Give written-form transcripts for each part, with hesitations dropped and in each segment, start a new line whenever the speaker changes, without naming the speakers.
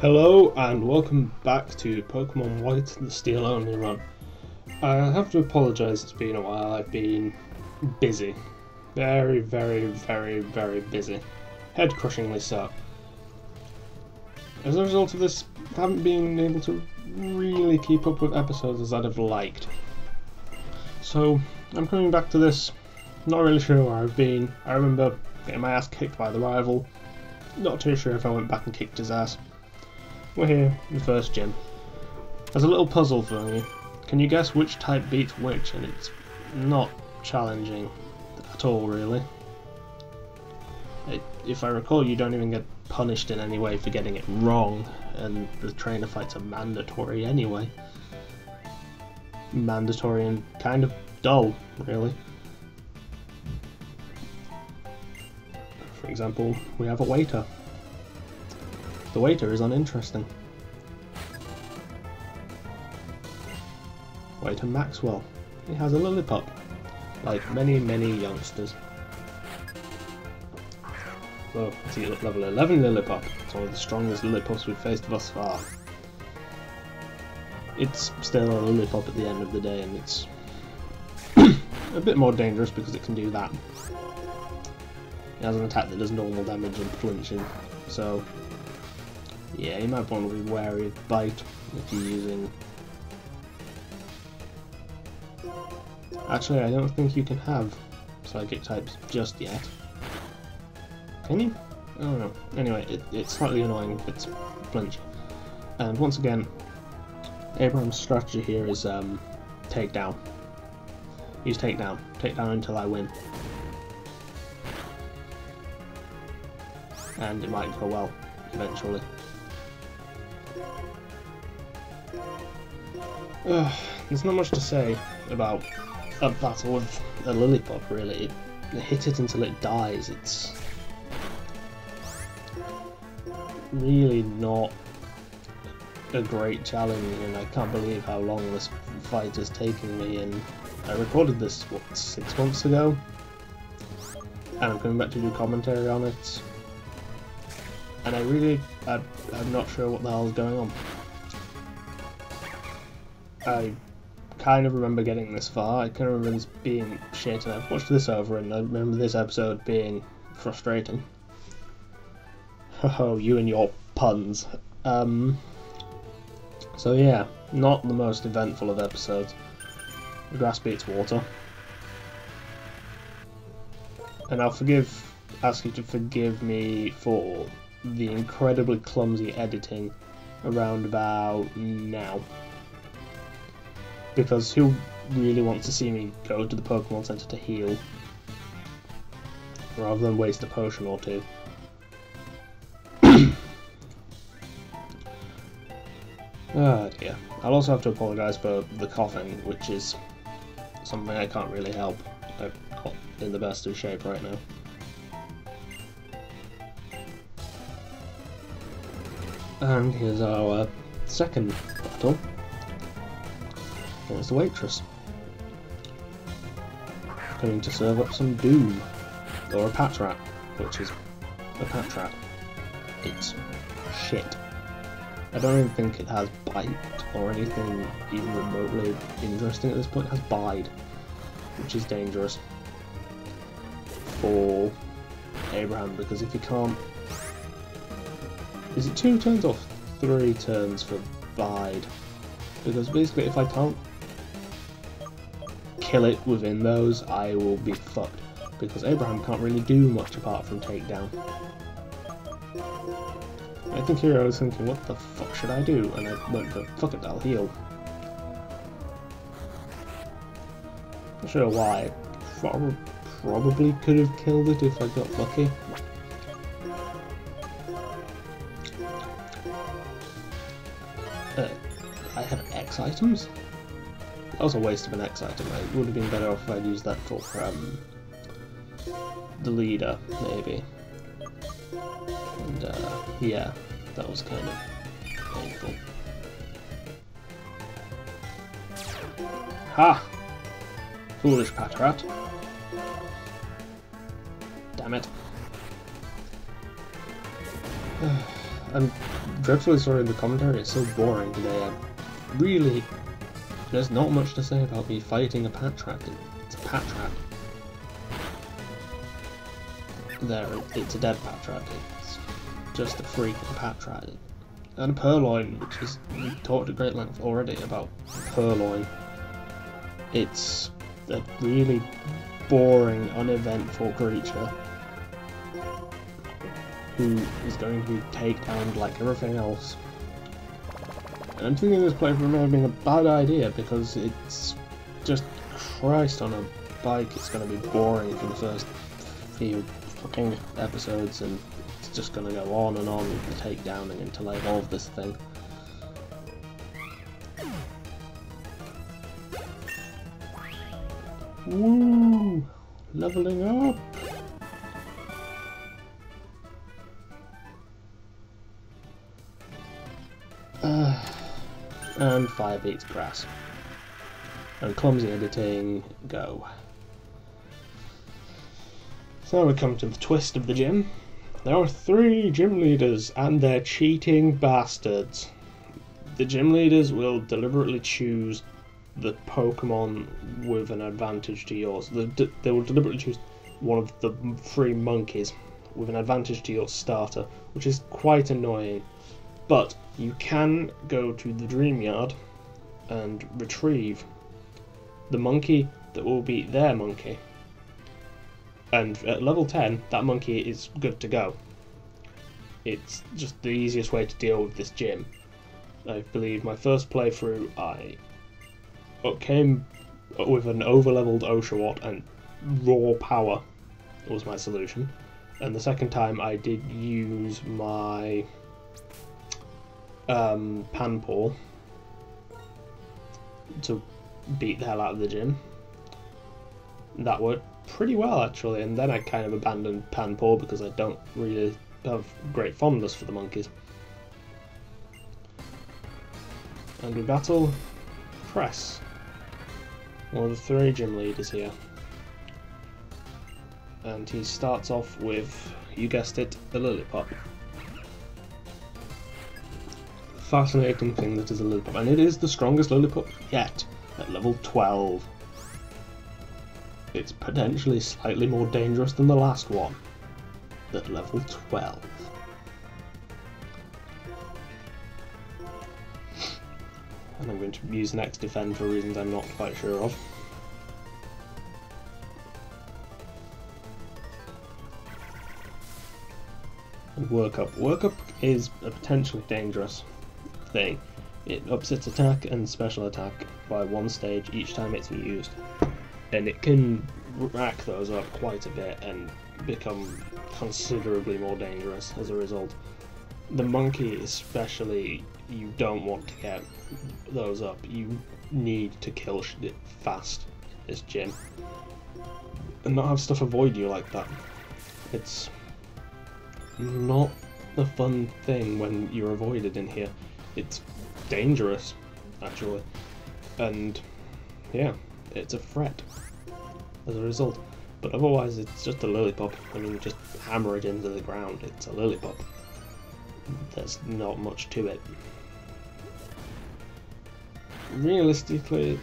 Hello and welcome back to Pokemon White, the Steel Only run. I have to apologise, it's been a while. I've been busy. Very busy. Head-crushingly so. As a result of this, I haven't been able to really keep up with episodes as I'd have liked. So, I'm coming back to this, not really sure where I've been. I remember getting my ass kicked by the rival. Not too sure if I went back and kicked his ass. We're here in the first gym. There's a little puzzle for you. Can you guess which type beats which? And it's not challenging at all, really. If I recall, you don't even get punished in any way for getting it wrong, and the trainer fights are mandatory anyway. Mandatory and kind of dull, really. For example, we have a waiter. The waiter is uninteresting. Waiter Maxwell. He has a Lillipup, like many youngsters. Oh, it's level 11 Lillipup. It's one of the strongest Lillipups we've faced thus far. It's still a Lillipup at the end of the day, and it's a bit more dangerous because it can do that. It has an attack that does normal damage and flinching, so yeah, you might want to be wary of Bite if you're using... Actually, I don't think you can have Psychic types just yet. Can you? I don't know. Anyway, it's slightly annoying if it's flinch. And once again, Abraham's strategy here is takedown. Use takedown. Takedown until I win. And it might go well, eventually. There's not much to say about a battle with a Lillipup, really. Hit it until it dies. It's really not a great challenge, and I can't believe how long this fight is taking me. And I recorded this, what, 6 months ago? And I'm coming back to do commentary on it. And I'm not sure what the hell is going on. I kind of remember getting this far. I kind of remember this being shit, and I've watched this over, and I remember this episode being frustrating. Oh, you and your puns. So yeah, not the most eventful of episodes. The grass beats water. And I'll ask you to forgive me for the incredibly clumsy editing around about now. Because who really wants to see me go to the Pokemon Center to heal, rather than waste a potion or two? Ah dear. I'll also have to apologise for the coughing, which is something I can't really help. I'm not in the best of shape right now. And here's our second battle. There's the waitress, coming to serve up some doom, or a Patrat, which is a Patrat. It's shit. I don't even think it has Bite or anything even remotely interesting at this point. It has Bide, which is dangerous for Abraham, because if you can't... Is it 2 turns or 3 turns for Bide? Because basically if I can't kill it within those, I will be fucked, because Abraham can't really do much apart from takedown. I think here I was thinking, what the fuck should I do? And I went for, fuck it, I'll heal. Not sure why. I probably could have killed it if I got lucky. I have X items? That was a waste of an X item. It would have been better off if I'd used that for the leader, maybe. And yeah, that was kind of painful. Ha! Foolish Patrat. Damn it. I'm dreadfully sorry the commentary is so boring today. Really, there's not much to say about me fighting a Patrat. It's a Patrat. There, it's a dead Patrat. It's just a freaking Patrat. And a Purloin, which is, we talked at great length already about Purloin. It's a really boring, uneventful creature who is going to be takedowed like everything else. And I'm thinking this playthrough may have been a bad idea because it's just, Christ on a bike, it's going to be boring for the first few fucking episodes, and it's just going to go on and on with the takedowning until I evolve this thing. Woo! Leveling up! And fire beats grass. And clumsy editing, go. So we come to the twist of the gym. There are 3 gym leaders, and they're cheating bastards. The gym leaders will deliberately choose the Pokemon with an advantage to yours. They will deliberately choose one of the 3 monkeys with an advantage to your starter, which is quite annoying. But you can go to the Dream Yard and retrieve the monkey that will be their monkey. And at level 10, that monkey is good to go. It's just the easiest way to deal with this gym. I believe my first playthrough, I came with an over-leveled Oshawott and raw power was my solution. And the second time I did use my Panpaw to beat the hell out of the gym. That worked pretty well actually, and then I kind of abandoned Panpaw because I don't really have great fondness for the monkeys. And we battle Cress, one of the 3 gym leaders here. And he starts off with, you guessed it, a Lillipup. Fascinating thing that is a Lillipup, and it is the strongest Lillipup yet, at level 12. It's potentially slightly more dangerous than the last one, at level 12. And I'm going to use Next Defend for reasons I'm not quite sure of. And Work Up. Work Up is a potentially dangerous thing. It ups its attack and special attack by 1 stage each time it's used, and it can rack those up quite a bit and become considerably more dangerous as a result. The monkey especially, you don't want to get those up. You need to kill it fast, this gym, and not have stuff avoid you like that. It's not a fun thing when you're avoided in here. It's dangerous, actually, and yeah, it's a threat as a result. But otherwise, it's just a Lillipup. I mean, just hammer it into the ground. It's a Lillipup. There's not much to it. Realistically,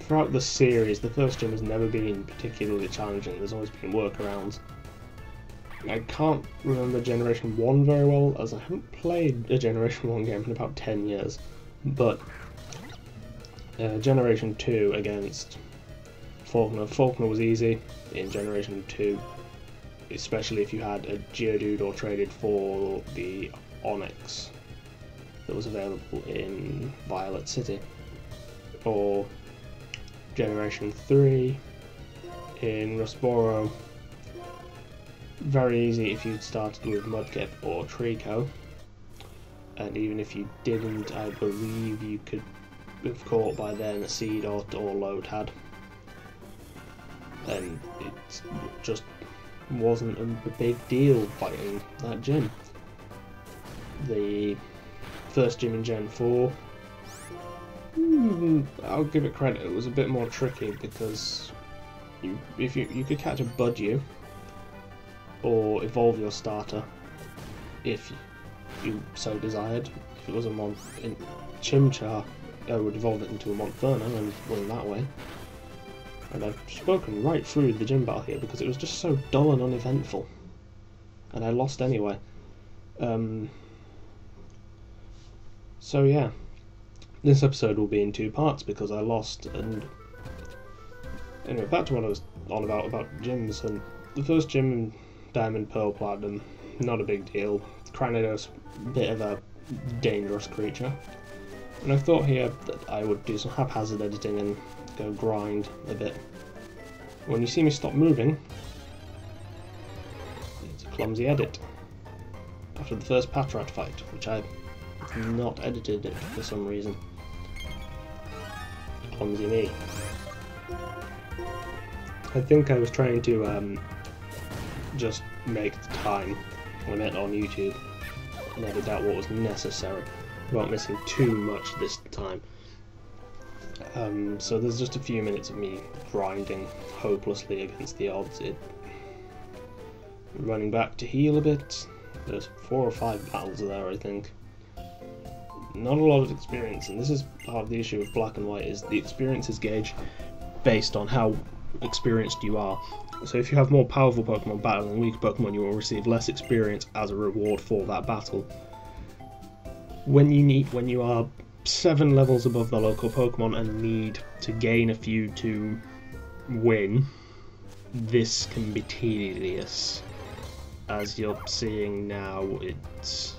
throughout the series, the first gym has never been particularly challenging. There's always been workarounds. I can't remember Generation 1 very well, as I haven't played a Generation 1 game in about 10 years, but Generation 2 against Faulkner was easy in Generation 2, especially if you had a Geodude or traded for the Onyx that was available in Violet City, or Generation 3 in Rustboro. Very easy if you'd started with Mudkip or Trico, and even if you didn't, I believe you could have caught by then a Seedot or Lotad, and it just wasn't a big deal fighting that gym. The first gym in Gen 4, I'll give it credit, it was a bit more tricky because you could catch a Budyu or evolve your starter if you so desired. If it was a month in Chimchar, I would evolve it into a Montferno and win that way. And I've spoken right through the gym battle here because it was just so dull and uneventful. And I lost anyway. So yeah, this episode will be in 2 parts because I lost. And anyway, back to what I was on about gyms. And the first gym, Diamond, Pearl, Platinum, not a big deal. Cranidos, bit of a dangerous creature. And I thought here that I would do some haphazard editing and go grind a bit. When you see me stop moving, it's a clumsy edit. After the first Patrat fight, which I not edited it for some reason. Clumsy me. I think I was trying to just make the time limit on YouTube and edit out what was necessary without missing too much this time. So there's just a few minutes of me grinding hopelessly against the odds. Running back to heal a bit. There's 4 or 5 battles there, I think. Not a lot of experience, and this is part of the issue with Black and White, is the experience is gauged based on how experienced you are. So if you have more powerful Pokemon battling weak Pokemon, you will receive less experience as a reward for that battle. When you are 7 levels above the local Pokemon and need to gain a few to win, this can be tedious. As you're seeing now, it's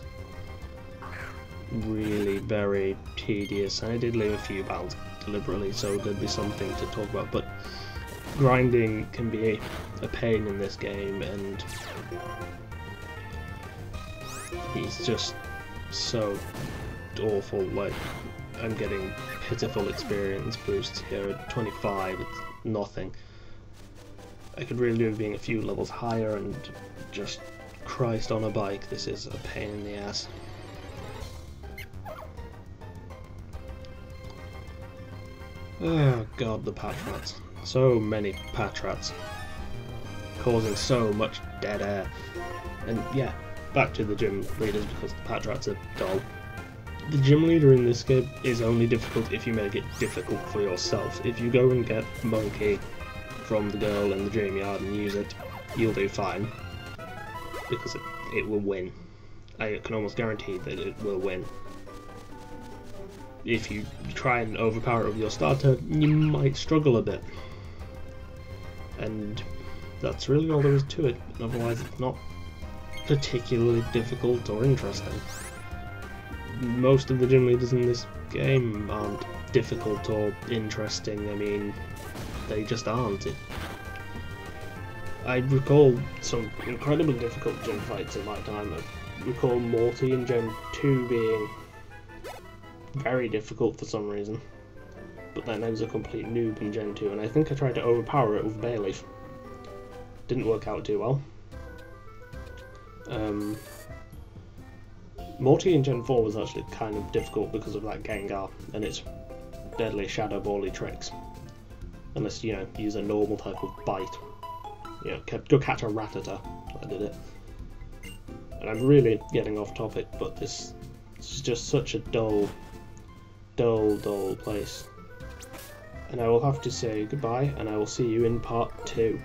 really very tedious. And I did leave a few battles deliberately, so there'd be something to talk about, but grinding can be a pain in this game, and it's just so awful. Like, I'm getting pitiful experience boosts here at 25, it's nothing. I could really do with being a few levels higher, and just Christ on a bike, this is a pain in the ass. Oh god, the Patrats. So many Patrats. Causing so much dead air. And yeah, back to the gym leaders because the Patrats are dull. The gym leader in this game is only difficult if you make it difficult for yourself. If you go and get Monkey from the girl in the dream yard and use it, you'll do fine. Because it will win. I can almost guarantee that it will win. If you try and overpower it with your starter, you might struggle a bit. And that's really all there is to it. Otherwise, it's not particularly difficult or interesting. Most of the gym leaders in this game aren't difficult or interesting. I mean, they just aren't. I recall some incredibly difficult gym fights in my time. I recall Morty in Gen 2 being very difficult for some reason, but then I was a complete noob in Gen 2, and I think I tried to overpower it with Bayleaf. Didn't work out too well. Morty in Gen 4 was actually kind of difficult because of that Gengar and its deadly Shadow Bally tricks. Unless, you know, use a normal type of bite. You know, go catch a Rattata. I did it. And I'm really getting off topic, but this is just such a dull place. And I will have to say goodbye, and I will see you in part 2.